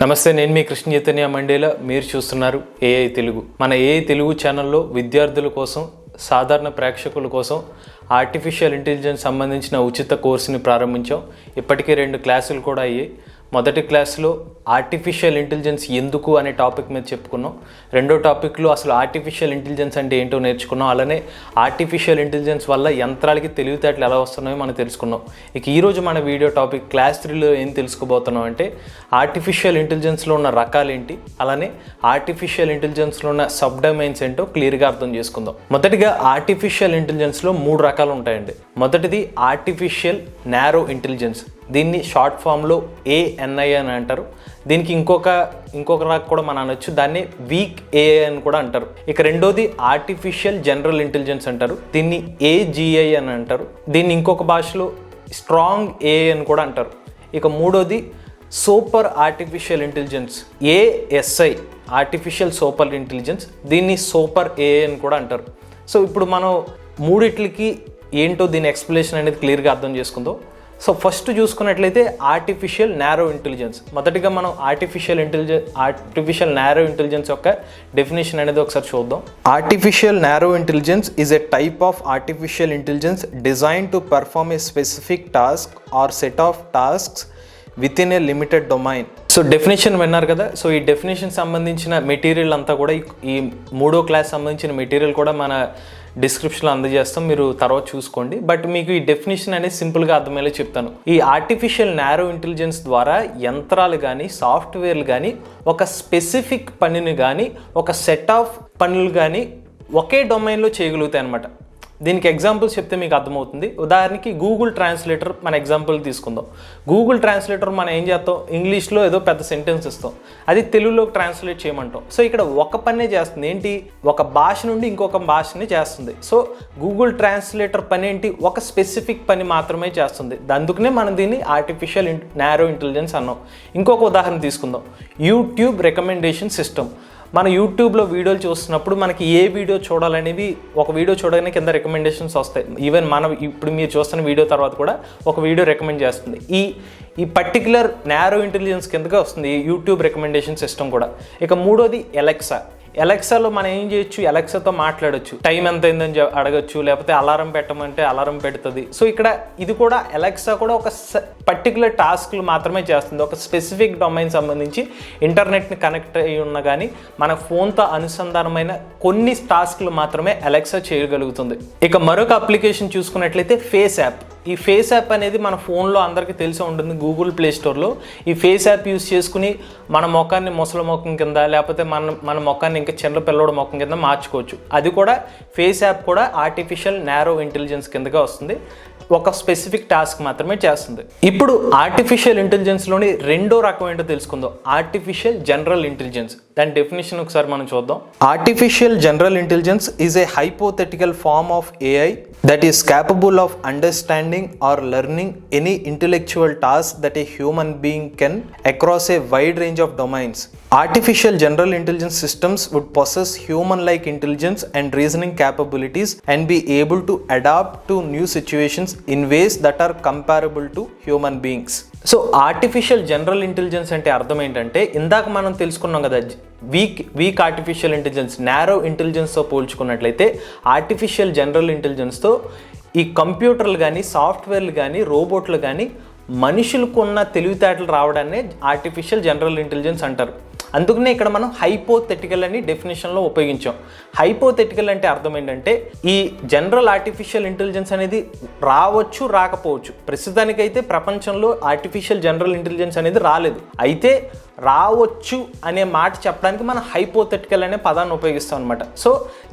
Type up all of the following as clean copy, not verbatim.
నమస్తే, నేను మీ కృష్ణ చైతన్య మండేలా. మీరు చూస్తున్నారు ఏఐ తెలుగు. మన ఏఐ తెలుగు ఛానల్లో విద్యార్థుల కోసం, సాధారణ ప్రేక్షకుల కోసం ఆర్టిఫిషియల్ ఇంటెలిజెన్స్ సంబంధించిన ఉచిత కోర్సుని ప్రారంభించాం. ఇప్పటికే 2 క్లాసులు కూడా అయ్యాయి. మొదటి క్లాస్లో ఆర్టిఫిషియల్ ఇంటెలిజెన్స్ ఎందుకు అనే టాపిక్ మీద చెప్పుకున్నాం. రెండో టాపిక్లో అసలు ఆర్టిఫిషియల్ ఇంటెలిజెన్స్ అంటే ఏంటో నేర్చుకున్నాం. అలానే ఆర్టిఫిషియల్ ఇంటెలిజెన్స్ వల్ల యంత్రాలకి తెలివితేటలు ఎలా వస్తున్నాయో మనం తెలుసుకున్నాం. ఇక ఈరోజు మన వీడియో టాపిక్ క్లాస్ 3లో ఏం తెలుసుకోబోతున్నాం అంటే ఆర్టిఫిషియల్ ఇంటెలిజెన్స్లో ఉన్న రకాలేంటి, అలానే ఆర్టిఫిషియల్ ఇంటెలిజెన్స్లో ఉన్న సబ్ డొమైన్స్ ఏంటో క్లియర్గా అర్థం చేసుకుందాం. మొదటిగా ఆర్టిఫిషియల్ ఇంటెలిజెన్స్లో 3 రకాలు ఉంటాయండి. మొదటిది ఆర్టిఫిషియల్ నారో ఇంటెలిజెన్స్. దీన్ని షార్ట్ ఫామ్లో ANI అని అంటారు. దీనికి ఇంకొక రకం కూడా మనం అనొచ్చు, దాన్ని వీక్ AI అని కూడా అంటారు. ఇక రెండోది ఆర్టిఫిషియల్ జనరల్ ఇంటెలిజెన్స్ అంటారు. దీన్ని AGI అని అంటారు. దీన్ని ఇంకొక భాషలో స్ట్రాంగ్ AI అని కూడా అంటారు. ఇక మూడోది super artificial intelligence, ASI artificial super intelligence. దీన్ని సూపర్ AI అని కూడా అంటారు. సో ఇప్పుడు మనం మూడిట్లకి ఏంటో దీని ఎక్స్ప్లెనేషన్ అనేది క్లియర్గా అర్థం చేసుకుందాం. సో ఫస్ట్ చూసుకున్నట్లయితే ఆర్టిఫిషియల్ నారో ఇంటెలిజెన్స్. మొదటిగా మనం ఆర్టిఫిషియల్ నారో ఇంటెలిజెన్స్ యొక్క డెఫినేషన్ అనేది ఒకసారి చూద్దాం. Artificial narrow intelligence is a type of artificial intelligence design to perform A specific task are set of tasks with in a limited domain. So definition విన్నారు కదా. So ఈ definition సంబంధించిన material అంతా కూడా ఈ 3వ క్లాస్ సంబంధించిన మెటీరియల్ కూడా మన డిస్క్రిప్షన్లో అందజేస్తాం, మీరు తర్వాత చూసుకోండి. బట్ మీకు ఈ డెఫినేషన్ అనేది సింపుల్గా అర్థమయ్యేలా చెప్తాను. ఈ ఆర్టిఫిషియల్ నారో ఇంటెలిజెన్స్ ద్వారా యంత్రాలు కానీ సాఫ్ట్వేర్లు కానీ ఒక స్పెసిఫిక్ పనిని కానీ ఒక సెట్ ఆఫ్ పనులు కానీ ఒకే డొమైన్లో చేయగలుగుతాయి అన్నమాట. దీనికి ఎగ్జాంపుల్స్ చెప్తే మీకు అర్థమవుతుంది. ఉదాహరణకి గూగుల్ ట్రాన్స్లేటర్ మన ఎగ్జాంపుల్ తీసుకుందాం. గూగుల్ ట్రాన్స్లేటర్ మనం ఏం చేస్తాం, ఇంగ్లీష్లో ఏదో పెద్ద సెంటెన్స్ ఇస్తాం, అది తెలుగులోకి ట్రాన్స్లేట్ చేయమంటాం. సో ఇక్కడ ఒక పనే చేస్తుంది. ఏంటి, ఒక భాష నుండి ఇంకొక భాషని చేస్తుంది. సో గూగుల్ ట్రాన్స్లేటర్ పని ఏంటి, ఒక స్పెసిఫిక్ పని మాత్రమే చేస్తుంది. అందుకనే మనం దీన్ని ఆర్టిఫిషియల్ నారో ఇంటెలిజెన్స్ అన్నాం. ఇంకొక ఉదాహరణ తీసుకుందాం, యూట్యూబ్ రికమెండేషన్ సిస్టమ్. మన యూట్యూబ్లో వీడియోలు చూస్తున్నప్పుడు మనకి ఏ వీడియో చూడాలనేవి ఒక వీడియో చూడగానే కింద రికమెండేషన్స్ వస్తాయి. ఈవెన్ మనం ఇప్పుడు మీరు చూస్తున్న వీడియో తర్వాత కూడా ఒక వీడియో రికమెండ్ చేస్తుంది. ఈ పర్టికులర్ నారో ఇంటెలిజెన్స్ కిందగా వస్తుంది ఈ యూట్యూబ్ రికమెండేషన్ సిస్టమ్ కూడా. ఇక మూడోది ఎలెక్సాలో మనం ఏం చేయొచ్చు, ఎలెక్సాతో మాట్లాడొచ్చు, టైం ఎంత అయిందని అడగచ్చు, లేకపోతే అలారం పెట్టమంటే అలారం పెడుతుంది. సో ఇక్కడ ఇది కూడా ఎలెక్సా కూడా ఒక పర్టికులర్ టాస్క్లు మాత్రమే చేస్తుంది. ఒక స్పెసిఫిక్ డొమైన్ సంబంధించి ఇంటర్నెట్ని కనెక్ట్ అయ్యి ఉన్న కానీ మన ఫోన్తో అనుసంధానమైన కొన్ని టాస్క్లు మాత్రమే ఎలెక్సా చేయగలుగుతుంది. ఇక మరొక అప్లికేషన్ చూసుకున్నట్లయితే ఫేస్ యాప్. ఈ ఫేస్ యాప్ అనేది మన ఫోన్లో అందరికీ తెలిసి ఉంటుంది. గూగుల్ ప్లే స్టోర్లో ఈ ఫేస్ యాప్ యూజ్ చేసుకుని మన ముఖాన్ని ముసలి ముఖం కింద, లేకపోతే మన ముఖాన్ని ఇంకా చిన్న పిల్లోడి ముఖం కింద మార్చుకోవచ్చు. అది కూడా ఫేస్ యాప్ కూడా ఆర్టిఫిషియల్ నారో ఇంటెలిజెన్స్ కిందగా వస్తుంది. ఒక స్పెసిఫిక్ టాస్క్ మాత్రమే చేస్తుంది. ఇప్పుడు ఆర్టిఫిషియల్ ఇంటెలిజెన్స్లోని రెండో రకం ఏంటో తెలుసుకుందాం, ఆర్టిఫిషియల్ జనరల్ ఇంటెలిజెన్స్. దాని డెఫినేషన్ ఒకసారి మనం చూద్దాం. Artificial general intelligence is a hypothetical form of AI that is capable of understanding or learning any intellectual task that a human being can across a wide range of domains. Artificial general intelligence systems would possess human-like intelligence and reasoning capabilities and be able to adapt to new situations in ways that are comparable to human beings. So artificial general intelligence అంటే అర్థం ఏంటంటే, ఇందాక మనం తెలుసుకున్నాం కదా, weak artificial intelligence narrow ఇంటెలిజెన్స్తో పోల్చుకున్నట్లయితే artificial general ఇంటెలిజెన్స్తో ఈ కంప్యూటర్లు కానీ సాఫ్ట్వేర్లు కానీ రోబోట్లు కానీ మనుషులకు ఉన్న తెలివితేటలు రావడాన్ని ఆర్టిఫిషియల్ జనరల్ ఇంటెలిజెన్స్ అంటారు. అందుకనే ఇక్కడ మనం హైపోథెటికల్ అని డెఫినేషన్లో ఉపయోగించాం. హైపోథెటికల్ అంటే అర్థం ఏంటంటే, ఈ జనరల్ ఆర్టిఫిషియల్ ఇంటెలిజెన్స్ అనేది రావచ్చు, రాకపోవచ్చు. ప్రస్తుతానికైతే ప్రపంచంలో ఆర్టిఫిషియల్ జనరల్ ఇంటెలిజెన్స్ అనేది రాలేదు. అయితే రావచ్చు అనే మాట చెప్పడానికి మనం హైపోథెటికల్ అనే పదాన్ని ఉపయోగిస్తాం అనమాట. సో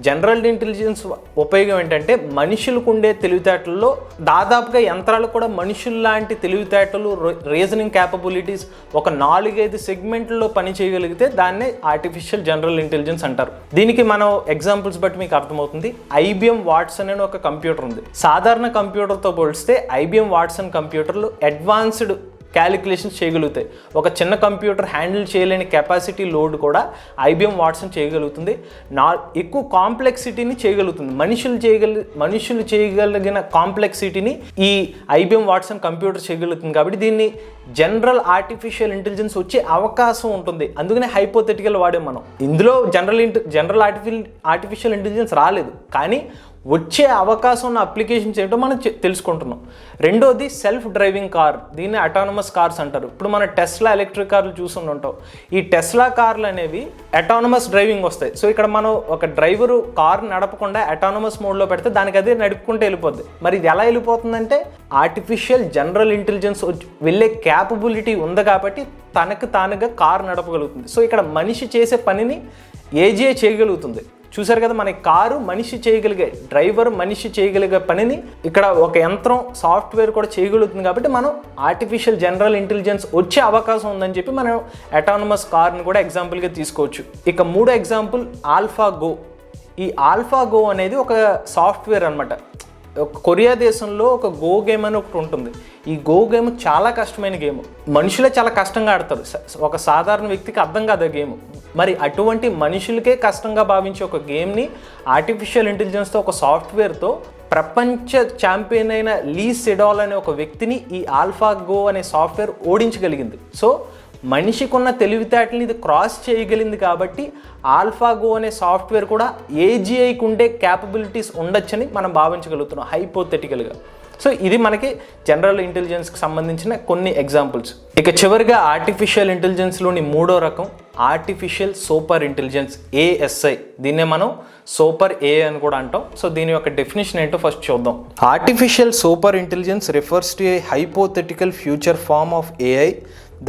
జనరల్ ఇంటెలిజెన్స్ ఉపయోగం ఏంటంటే, మనుషులకు ఉండే తెలివితేటల్లో దాదాపుగా యంత్రాలు కూడా మనుషుల్లాంటి తెలివితేటలు, రీజనింగ్ క్యాపబిలిటీస్ ఒక 4-5 సెగ్మెంట్లో పని చేయగలిగితే దాన్నే ఆర్టిఫిషియల్ జనరల్ ఇంటెలిజెన్స్ అంటారు. దీనికి మనం ఎగ్జాంపుల్స్ బట్టి మీకు అర్థమవుతుంది. IBM వాట్సన్ అనే ఒక కంప్యూటర్ ఉంది. సాధారణ కంప్యూటర్తో పోలిస్తే IBM వాట్సన్ కంప్యూటర్లు అడ్వాన్స్డ్ క్యాలిక్యులేషన్స్ చేయగలుగుతాయి. ఒక చిన్న కంప్యూటర్ హ్యాండిల్ చేయలేని కెపాసిటీ లోడ్ కూడా IBM వాట్సన్ చేయగలుగుతుంది. ఎక్కువ కాంప్లెక్సిటీని చేయగలుగుతుంది. మనుషులు చేయగలిగిన కాంప్లెక్సిటీని ఈ IBM వాట్సన్ కంప్యూటర్ చేయగలుగుతుంది. కాబట్టి దీన్ని జనరల్ ఆర్టిఫిషియల్ ఇంటెలిజెన్స్ వచ్చే అవకాశం ఉంటుంది. అందుకనే హైపోథెటికల్ వాడాం మనం. ఇందులో జనరల్ ఆర్టిఫిషియల్ ఇంటెలిజెన్స్ రాలేదు, కానీ వచ్చే అవకాశం ఉన్న అప్లికేషన్స్ ఏంటో మనం తెలుసుకుంటున్నాం. రెండోది సెల్ఫ్ డ్రైవింగ్ కార్, దీన్ని అటానమస్ కార్స్ అంటారు. ఇప్పుడు మన టెస్లా ఎలక్ట్రిక్ కార్లు చూసుకుని ఉంటాం. ఈ టెస్లా కార్లు అనేవి అటానమస్ డ్రైవింగ్ వస్తాయి. సో ఇక్కడ మనం ఒక డ్రైవరు కార్ నడపకుండా అటానమస్ మోడ్లో పెడితే దానికి అదే నడుపుకుంటూ వెళ్ళిపోద్ది. మరి ఇది ఎలా వెళ్ళిపోతుందంటే ఆర్టిఫిషియల్ జనరల్ ఇంటెలిజెన్స్ వెళ్ళే క్యాపబిలిటీ ఉంది కాబట్టి తనకు తానుగా కార్ నడపగలుగుతుంది. సో ఇక్కడ మనిషి చేసే పనిని ఏజీఐ చేయగలుగుతుంది. చూసారు కదా, మన కారు మనిషి చేయగలిగే, డ్రైవర్ మనిషి చేయగలిగే పనిని ఇక్కడ ఒక యంత్రం సాఫ్ట్వేర్ కూడా చేయగలుగుతుంది. కాబట్టి మనం ఆర్టిఫిషియల్ జనరల్ ఇంటెలిజెన్స్ వచ్చే అవకాశం ఉందని చెప్పి మనం అటానమస్ కార్ని కూడా ఎగ్జాంపుల్గా తీసుకోవచ్చు. ఇక మూడో ఎగ్జాంపుల్ ఆల్ఫాగో. ఈ ఆల్ఫాగో అనేది ఒక సాఫ్ట్వేర్ అనమాట. కొరియా దేశంలో ఒక గో గేమ్ అని ఒకటి ఉంటుంది. ఈ గో గేమ్ చాలా కష్టమైన గేమ్. మనుషులే చాలా కష్టంగా ఆడతారు. ఒక సాధారణ వ్యక్తికి అర్థం కాదు ఆ గేమ్. మరి అటువంటి మనుషులకే కష్టంగా భావించే ఒక గేమ్ని ఆర్టిఫిషియల్ ఇంటెలిజెన్స్తో, ఒక సాఫ్ట్వేర్తో ప్రపంచ ఛాంపియన్ అయిన లీ సెడాల్ అనే ఒక వ్యక్తిని ఈ ఆల్ఫాగో అనే సాఫ్ట్వేర్ ఓడించగలిగింది. సో మనిషికున్న తెలివితేటలని ఇది క్రాస్ చేయగలిగింది. కాబట్టి ఆల్ఫాగో అనే సాఫ్ట్వేర్ కూడా ఏజీఐకి ఉండే క్యాపబిలిటీస్ ఉండొచ్చని మనం భావించగలుగుతున్నాం హైపోథెటికల్గా. సో ఇది మనకి జనరల్ ఇంటెలిజెన్స్కి సంబంధించిన కొన్ని ఎగ్జాంపుల్స్. ఇక చివరిగా ఆర్టిఫిషియల్ ఇంటెలిజెన్స్లోని మూడో రకం ఆర్టిఫిషియల్ సూపర్ ఇంటెలిజెన్స్, ASI. దీన్నే మనం సూపర్ AI అని కూడా అంటాం. సో దీని యొక్క డెఫినేషన్ ఏంటో ఫస్ట్ చూద్దాం. Artificial super intelligence refers to a hypothetical future form of AI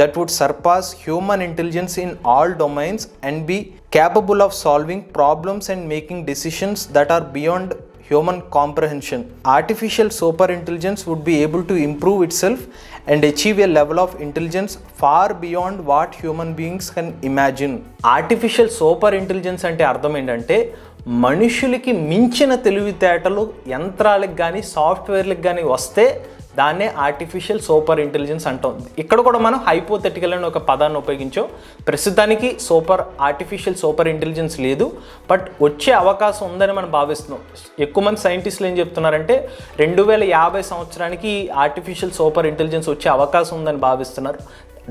that would surpass human intelligence in all domains and be capable of solving problems and making decisions that are beyond human comprehension. Artificial super intelligence would be able to improve itself and achieve a level of intelligence far beyond what human beings can imagine. Artificial super intelligence అంటే అర్థం ఏంటంటే మనుషులకి మించిన తెలివితేటలు యంత్రాలకు కానీ సాఫ్ట్వేర్లకు కానీ వస్తే దాన్నే ఆర్టిఫిషియల్ సూపర్ ఇంటెలిజెన్స్ అంటాం. ఇక్కడ కూడా మనం హైపోథెటికల్ అని ఒక పదాన్ని ఉపయోగించాం. ప్రస్తుతానికి ఆర్టిఫిషియల్ సూపర్ ఇంటెలిజెన్స్ లేదు, బట్ వచ్చే అవకాశం ఉందని మనం భావిస్తున్నాం. ఎక్కువ మంది సైంటిస్టులు ఏం చెప్తున్నారంటే 2050 సంవత్సరానికి ఆర్టిఫిషియల్ సూపర్ ఇంటెలిజెన్స్ వచ్చే అవకాశం ఉందని భావిస్తున్నారు.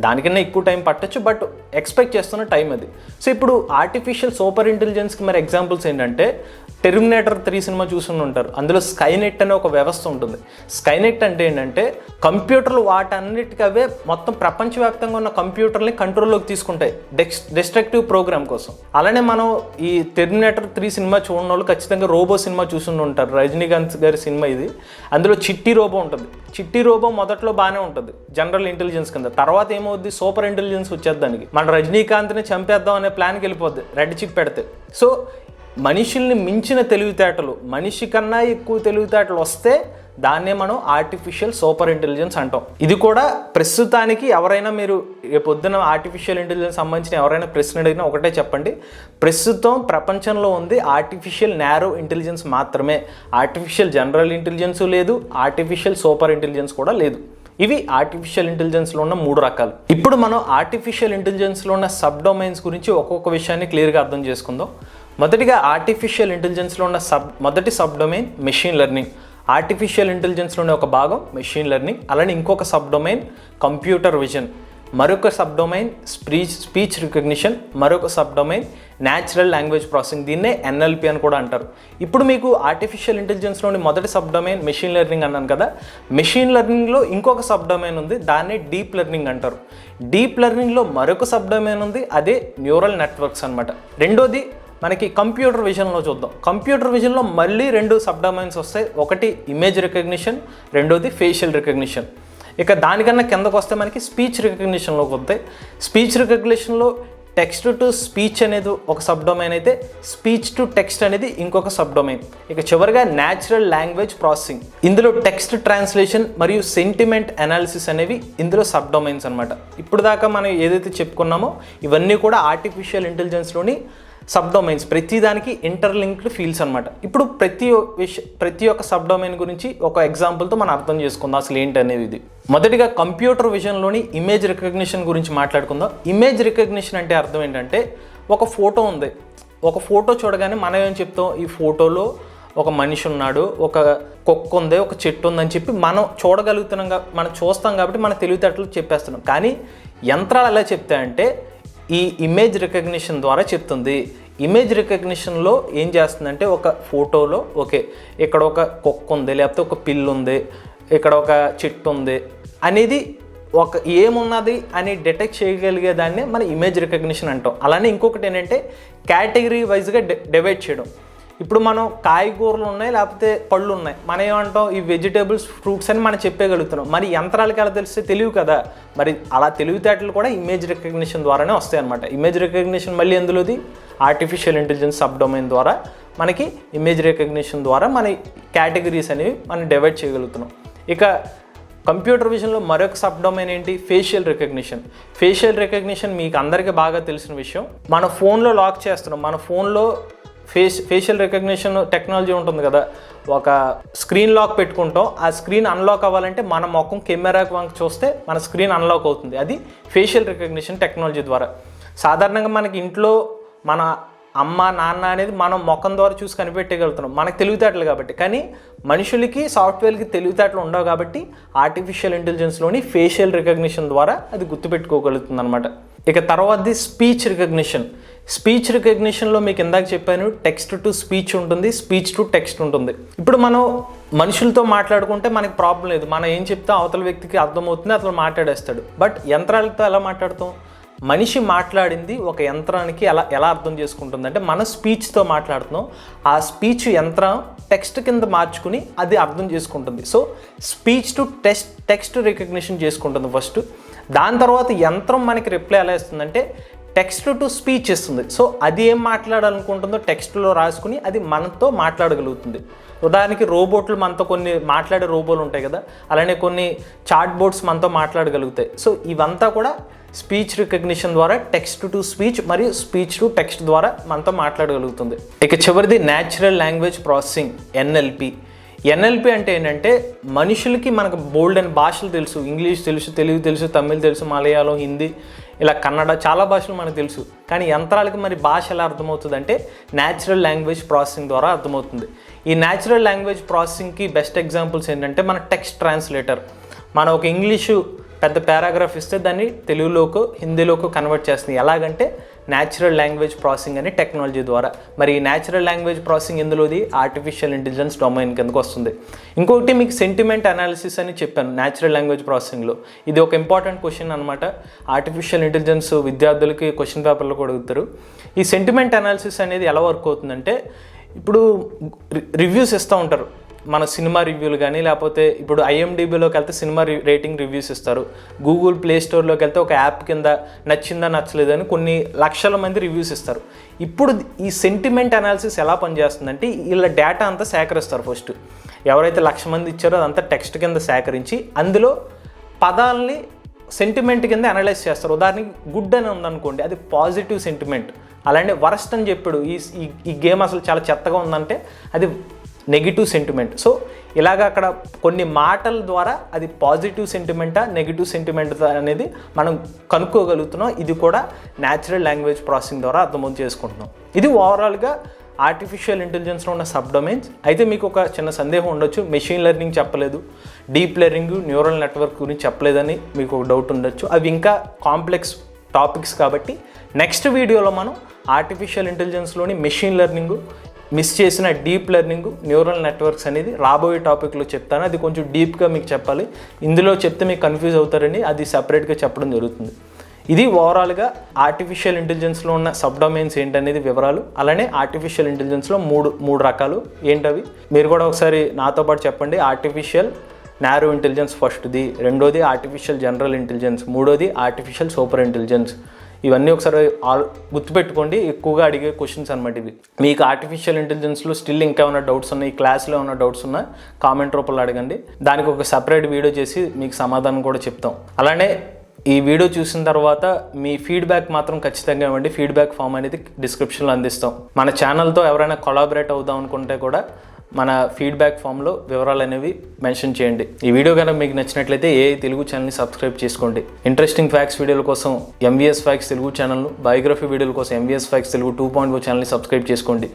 దానికన్నా ఎక్కువ టైం పట్టచ్చు, బట్ ఎక్స్పెక్ట్ చేస్తున్న టైం అది. సో ఇప్పుడు ఆర్టిఫిషియల్ సూపర్ ఇంటెలిజెన్స్కి మరి ఎగ్జాంపుల్స్ ఏంటంటే టెర్మినేటర్ 3 సినిమా చూసుకుని ఉంటారు. అందులో స్కైనెట్ అనే ఒక వ్యవస్థ ఉంటుంది. స్కైనెట్ అంటే ఏంటంటే కంప్యూటర్లు వాటన్నిటికీ అవే మొత్తం ప్రపంచవ్యాప్తంగా ఉన్న కంప్యూటర్ని కంట్రోల్లోకి తీసుకుంటాయి డిస్ట్రక్టివ్ ప్రోగ్రామ్ కోసం. అలానే మనం ఈ టెర్మినేటర్ 3 సినిమా చూడని వాళ్ళు ఖచ్చితంగా రోబో సినిమా చూసుకుని ఉంటారు. రజనీకాంత్ గారి సినిమా ఇది. అందులో చిట్టి రోబో ఉంటుంది. చిట్టి రోబో మొదట్లో బాగానే ఉంటుంది జనరల్ ఇంటెలిజెన్స్ కింద. తర్వాత ఏమవుద్ది, సూపర్ ఇంటెలిజెన్స్ వచ్చేది దానికి. మన రజనీకాంత్ని చంపేద్దాం అనే ప్లాన్కి వెళ్ళిపోద్ది రెడ్ చిప్ పెడితే. సో మనుషుల్ని మించిన తెలివితేటలు, మనిషి కన్నా ఎక్కువ తెలివితేటలు వస్తే దాన్నే మనం ఆర్టిఫిషియల్ సూపర్ ఇంటెలిజెన్స్ అంటాం. ఇది కూడా ప్రస్తుతానికి ఎవరైనా మీరు పొద్దున ఆర్టిఫిషియల్ ఇంటెలిజెన్స్ సంబంధించిన ఎవరైనా ప్రశ్న అడిగినా ఒకటే చెప్పండి, ప్రస్తుతం ప్రపంచంలో ఉంది ఆర్టిఫిషియల్ నారో ఇంటెలిజెన్స్ మాత్రమే. ఆర్టిఫిషియల్ జనరల్ ఇంటెలిజెన్స్ లేదు, ఆర్టిఫిషియల్ సూపర్ ఇంటెలిజెన్స్ కూడా లేదు. ఇవి ఆర్టిఫిషియల్ ఇంటెలిజెన్స్లో ఉన్న 3 రకాలు. ఇప్పుడు మనం ఆర్టిఫిషియల్ ఇంటెలిజెన్స్లో ఉన్న సబ్ డొమైన్స్ గురించి ఒక్కొక్క విషయాన్ని క్లియర్గా అర్థం చేసుకుందాం. మొదటిగా ఆర్టిఫిషియల్ ఇంటెలిజెన్స్లో ఉన్న మొదటి sub domain machine learning. Artificial ఇంటెలిజెన్స్లోనే ఒక భాగం మెషిన్ లెర్నింగ్. అలానే ఇంకొక సబ్ డొమైన్ కంప్యూటర్ విజన్, మరొక సబ్ డొమైన్ స్పీచ్ రికగ్నిషన్, మరొక sub domain natural language processing. దీన్నే NLP అని కూడా అంటారు. ఇప్పుడు మీకు ఆర్టిఫిషియల్ ఇంటెలిజెన్స్లోని మొదటి సబ్ డొమైన్ మెషిన్ లెర్నింగ్ అన్నాను కదా. మెషిన్ లెర్నింగ్లో ఇంకొక సబ్ డొమైన్ ఉంది, దాన్నే డీప్ లెర్నింగ్ అంటారు. డీప్ లెర్నింగ్లో మరొక సబ్ డొమైన్ ఉంది, అదే న్యూరల్ నెట్వర్క్స్ అనమాట. రెండోది మనకి కంప్యూటర్ విజన్లో చూద్దాం. కంప్యూటర్ విజన్లో మళ్ళీ 2 సబ్ డొమైన్స్ వస్తాయి. ఒకటి ఇమేజ్ రికగ్నిషన్, రెండోది ఫేషియల్ రికగ్నిషన్. ఇక దానికన్నా కిందకు వస్తే మనకి స్పీచ్ రికగ్నిషన్లోకి వస్తాయి. స్పీచ్ రికగ్నిషన్లో టెక్స్ట్ టు స్పీచ్ అనేది ఒక సబ్ డొమైన్ అయితే స్పీచ్ టు టెక్స్ట్ అనేది ఇంకొక సబ్ డొమైన్. ఇక చివరిగా న్యాచురల్ లాంగ్వేజ్ ప్రాసెసింగ్. ఇందులో టెక్స్ట్ ట్రాన్స్లేషన్ మరియు సెంటిమెంట్ అనాలిసిస్ అనేవి ఇందులో సబ్ డొమైన్స్ అనమాట. ఇప్పుడు దాకా మనం ఏదైతే చెప్పుకున్నామో ఇవన్నీ కూడా ఆర్టిఫిషియల్ ఇంటెలిజెన్స్లోని సబ్ డొమైన్స్, ప్రతిదానికి ఇంటర్లింక్డ్ ఫీల్డ్స్ అనమాట. ఇప్పుడు ప్రతి ఒక్క సబ్ డొమైన్ గురించి ఒక ఎగ్జాంపుల్తో మనం అర్థం చేసుకుందాం అసలు ఏంటి అనేది. ఇది మొదటిగా కంప్యూటర్ విజన్లోని ఇమేజ్ రికగ్నిషన్ గురించి మాట్లాడుకుందాం. ఇమేజ్ రికగ్నిషన్ అంటే అర్థం ఏంటంటే, ఒక ఫోటో ఉంది, ఒక ఫోటో చూడగానే మనం ఏం చెప్తాం, ఈ ఫోటోలో ఒక మనిషి ఉన్నాడు, ఒక కుక్క ఉంది, ఒక చెట్టు ఉందని చెప్పి మనం చూడగలుగుతున్నాం, మనం చూస్తాం కాబట్టి మన తెలివితేటలు చెప్పేస్తున్నాం. కానీ యంత్రాలు ఎలా చెప్తాయంటే ఈ ఇమేజ్ రికగ్నిషన్ ద్వారా చెప్తుంది. ఇమేజ్ రికగ్నిషన్లో ఏం చేస్తుందంటే, ఒక ఫోటోలో ఓకే ఇక్కడ ఒక కుక్క ఉంది, లేకపోతే ఒక పిల్లి ఉంది, ఇక్కడ ఒక చెట్టు ఉంది అనేది ఒక ఏమున్నది అని డిటెక్ట్ చేయగలిగే దాన్ని మన ఇమేజ్ రికగ్నిషన్ అంటాం. అలానే ఇంకొకటి ఏంటంటే కేటగిరీ వైజ్గా డివైడ్ చేయడం. ఇప్పుడు మనం కాయగూరలు ఉన్నాయి, లేకపోతే పళ్ళు ఉన్నాయి, మనం ఏమంటాం ఈ వెజిటేబుల్స్ ఫ్రూట్స్ అని మనం చెప్పగలుగుతున్నాం. మరి యంత్రాలకి ఎలా తెలిస్తే తెలియదు కదా, మరి అలా తెలివితేటలు కూడా ఇమేజ్ రికగ్నిషన్ ద్వారానే వస్తాయి అనమాట. ఇమేజ్ రికగ్నిషన్ మళ్ళీ ఎందులోది ఆర్టిఫిషియల్ ఇంటెలిజెన్స్ సబ్ డొమైన్ ద్వారా మనకి ఇమేజ్ రికగ్నిషన్ ద్వారా మన కేటగిరీస్ అనేవి మనం డివైడ్ చేయగలుగుతున్నాం. ఇక కంప్యూటర్ విజన్లో మరొక సబ్ డొమైన్ ఏంటి, ఫేషియల్ రికగ్నిషన్. ఫేషియల్ రికగ్నిషన్ మీకు అందరికీ బాగా తెలిసిన విషయం. మన ఫోన్లో లాక్ చేస్తున్నాం, మన ఫోన్లో ఫేషియల్ రికగ్నిషన్ టెక్నాలజీ ఉంటుంది కదా, ఒక స్క్రీన్ లాక్ పెట్టుకుంటాం, ఆ స్క్రీన్ అన్లాక్ అవ్వాలంటే మన ముఖం కెమెరాకి వంక చూస్తే మన స్క్రీన్ అన్లాక్ అవుతుంది. అది ఫేషియల్ రికగ్నిషన్ టెక్నాలజీ ద్వారా. సాధారణంగా మనకి ఇంట్లో మన అమ్మ నాన్న అనేది మనం ముఖం ద్వారా చూసి కనిపెట్టగలుగుతున్నాం, మనకు తెలివితేటలు కాబట్టి. కానీ మనుషులకి సాఫ్ట్వేర్కి తెలివితేటలు ఉండవు కాబట్టి ఆర్టిఫిషియల్ ఇంటెలిజెన్స్లోని ఫేషియల్ రికగ్నిషన్ ద్వారా అది గుర్తుపెట్టుకోగలుగుతుంది అనమాట. ఇక తర్వాతది స్పీచ్ రికగ్నిషన్. స్పీచ్ రికగ్నిషన్లో మీకు ఇందాక చెప్పాను, టెక్స్ట్ టు స్పీచ్ ఉంటుంది, స్పీచ్ టు టెక్స్ట్ ఉంటుంది. ఇప్పుడు మనం మనుషులతో మాట్లాడుకుంటే మనకి ప్రాబ్లం లేదు, మనం ఏం చెప్తే అవతల వ్యక్తికి అర్థమవుతుంది, అతను మాట్లాడేస్తాడు. బట్ యంత్రాలతో ఎలా మాట్లాడతాం, మనిషి మాట్లాడింది ఒక యంత్రానికి ఎలా అర్థం చేసుకుంటుంది అంటే, మన స్పీచ్తో మాట్లాడుతున్నాం, ఆ స్పీచ్ యంత్రం టెక్స్ట్ కింద మార్చుకుని అది అర్థం చేసుకుంటుంది. So speech to text recognition చేసుకుంటుంది ఫస్ట్. దాని తర్వాత యంత్రం మనకి రిప్లై ఎలా ఇస్తుందంటే టెక్స్ట్ టు స్పీచ్ ఇస్తుంది. సో అది ఏం మాట్లాడాలనుకుంటుందో టెక్స్ట్లో రాసుకుని అది మనతో మాట్లాడగలుగుతుంది. ఉదాహరణకి రోబోట్లు మనతో కొన్ని మాట్లాడే రోబోలు ఉంటాయి కదా, అలానే కొన్ని చాట్ బోర్డ్స్ మనతో మాట్లాడగలుగుతాయి. సో ఇవంతా కూడా స్పీచ్ రికగ్నిషన్ ద్వారా టెక్స్ట్ టు స్పీచ్ మరియు స్పీచ్ టు టెక్స్ట్ ద్వారా మనతో మాట్లాడగలుగుతుంది. ఇక చివరిది న్యాచురల్ లాంగ్వేజ్ ప్రాసెసింగ్, ఎన్ఎల్పి అంటే ఏంటంటే, మనుషులకి మనకు బోల్డ్ అని భాషలు తెలుసు, ఇంగ్లీష్ తెలుసు, తెలుగు తెలుసు, తమిళ్ తెలుసు, మలయాళం, హిందీ, ఇలా కన్నడ, చాలా భాషలు మనకు తెలుసు. కానీ యంత్రాలకి మరి భాష ఎలా అర్థమవుతుంది అంటే న్యాచురల్ లాంగ్వేజ్ ప్రాసెసింగ్ ద్వారా అర్థమవుతుంది. ఈ న్యాచురల్ లాంగ్వేజ్ ప్రాసెసింగ్కి బెస్ట్ ఎగ్జాంపుల్స్ ఏంటంటే మన టెక్స్ట్ ట్రాన్స్లేటర్. మనం ఒక ఇంగ్లీషు పెద్ద పారాగ్రాఫ్ ఇస్తే దాన్ని తెలుగులోకి హిందీలోకి కన్వర్ట్ చేస్తుంది. ఎలాగంటే న్యాచురల్ లాంగ్వేజ్ ప్రాసెసింగ్ అనే టెక్నాలజీ ద్వారా. మరి ఈ న్యాచురల్ లాంగ్వేజ్ ప్రాసెసింగ్ ఎందులోది ఆర్టిఫిషియల్ ఇంటెలిజెన్స్ డొమైన్ కిందకు వస్తుంది. ఇంకొకటి మీకు సెంటిమెంట్ అనాలిసిస్ అని చెప్పాను న్యాచురల్ లాంగ్వేజ్ ప్రాసెసింగ్లో. ఇది ఒక ఇంపార్టెంట్ క్వశ్చన్ అనమాట. ఆర్టిఫిషియల్ ఇంటెలిజెన్స్ విద్యార్థులకి క్వశ్చన్ పేపర్లో కూడా అడుగుతారు. ఈ సెంటిమెంట్ అనాలిసిస్ అనేది ఎలా వర్క్ అవుతుందంటే, ఇప్పుడు రివ్యూస్ ఇస్తూ ఉంటారు, మన సినిమా రివ్యూలు కానీ, లేకపోతే ఇప్పుడు ఐఎండిబిలోకి వెళ్తే సినిమా రేటింగ్ రివ్యూస్ ఇస్తారు, గూగుల్ ప్లే స్టోర్లోకి వెళ్తే ఒక యాప్ కింద నచ్చిందా నచ్చలేదని కొన్ని లక్షల మంది రివ్యూస్ ఇస్తారు. ఇప్పుడు ఈ సెంటిమెంట్ అనాలిసిస్ ఎలా పనిచేస్తుందంటే, వీళ్ళ డేటా అంతా సేకరిస్తారు. ఫస్ట్ ఎవరైతే 1,00,000 మంది ఇచ్చారో అదంతా టెక్స్ట్ కింద సేకరించి అందులో పదాలని సెంటిమెంట్ కింద అనలైజ్ చేస్తారు. ఉదాహరణకి గుడ్ అని ఉందనుకోండి, అది పాజిటివ్ సెంటిమెంట్. అలానే వరస్ట్ అని చెప్పాడు, ఈ గేమ్ అసలు చాలా చెత్తగా ఉందంటే అది నెగిటివ్ సెంటిమెంట్. సో ఇలాగ అక్కడ కొన్ని మాటల ద్వారా అది పాజిటివ్ సెంటిమెంటా నెగిటివ్ సెంటిమెంట్ అనేది మనం కనుక్కోగలుగుతున్నాం. ఇది కూడా న్యాచురల్ లాంగ్వేజ్ ప్రాసెసింగ్ ద్వారా అర్థం చేసుకుంటున్నాం. ఇది ఓవరాల్గా ఆర్టిఫిషియల్ ఇంటెలిజెన్స్లో ఉన్న సబ్ డొమైన్స్. అయితే మీకు ఒక చిన్న సందేహం ఉండొచ్చు, మెషిన్ లెర్నింగ్ చెప్పలేదు, డీప్ లెర్నింగ్, న్యూరల్ నెట్వర్క్ గురించి చెప్పలేదని మీకు ఒక డౌట్ ఉండొచ్చు. అవి ఇంకా కాంప్లెక్స్ టాపిక్స్ కాబట్టి నెక్స్ట్ వీడియోలో మనం ఆర్టిఫిషియల్ ఇంటెలిజెన్స్లోని మెషిన్ లెర్నింగ్, మిస్ చేసిన డీప్ లెర్నింగ్, న్యూరల్ నెట్వర్క్స్ అనేది రాబోయే టాపిక్లో చెప్తాను. అది కొంచెం డీప్గా మీకు చెప్పాలి, ఇందులో చెప్తే మీకు కన్ఫ్యూజ్ అవుతారని అది సపరేట్గా చెప్పడం జరుగుతుంది. ఇది ఓవరాల్గా ఆర్టిఫిషియల్ ఇంటెలిజెన్స్లో ఉన్న సబ్ డొమైన్స్ ఏంటనేది వివరాలు. అలానే ఆర్టిఫిషియల్ ఇంటెలిజెన్స్లో మూడు రకాలు ఏంటవి మీరు కూడా ఒకసారి నాతో పాటు చెప్పండి. ఆర్టిఫిషియల్ నారో ఇంటెలిజెన్స్ ఫస్ట్ది, రెండోది ఆర్టిఫిషియల్ జనరల్ ఇంటెలిజెన్స్, మూడోది ఆర్టిఫిషియల్ సూపర్ ఇంటెలిజెన్స్. ఇవన్నీ ఒకసారి గుర్తుపెట్టుకోండి, ఎక్కువగా అడిగే క్వశ్చన్స్ అనమాట ఇవి. మీకు ఆర్టిఫిషియల్ ఇంటెలిజెన్స్లో స్టిల్ ఇంకా ఏమైనా డౌట్స్ ఉన్నాయి, ఈ క్లాస్లో ఏమైనా డౌట్స్ ఉన్నా కామెంట్ రూపంలో అడగండి, దానికి ఒక సపరేట్ వీడియో చేసి మీకు సమాధానం కూడా చెప్తాం. అలానే ఈ వీడియో చూసిన తర్వాత మీ ఫీడ్బ్యాక్ మాత్రం ఖచ్చితంగా ఇవ్వండి. ఫీడ్బ్యాక్ ఫామ్ అనేది డిస్క్రిప్షన్లో అందిస్తాం. మన ఛానల్తో ఎవరైనా కొలాబరేట్ అవుదాం అనుకుంటే కూడా మన ఫీడ్బ్యాక్ ఫామ్లో వివరాలు అనేవి మెన్షన్ చేయండి. ఈ వీడియో కనుక మీకు నచ్చినట్లయితే ఏఐ తెలుగు ఛానల్ని సబ్స్క్రైబ్ చేసుకోండి. ఇంట్రెస్టింగ్ ఫ్యాక్ట్స్ వీడియోల కోసం ఎంవీఎస్ ఫ్యాక్ట్స్ తెలుగు ఛానల్ను, బయోగ్రఫీ వీడియోల కోసం ఎంవీఎస్ ఫ్యాక్ట్స్ తెలుగు 2.0 ఛానల్ని సబ్స్క్రైబ్ చేసుకోండి.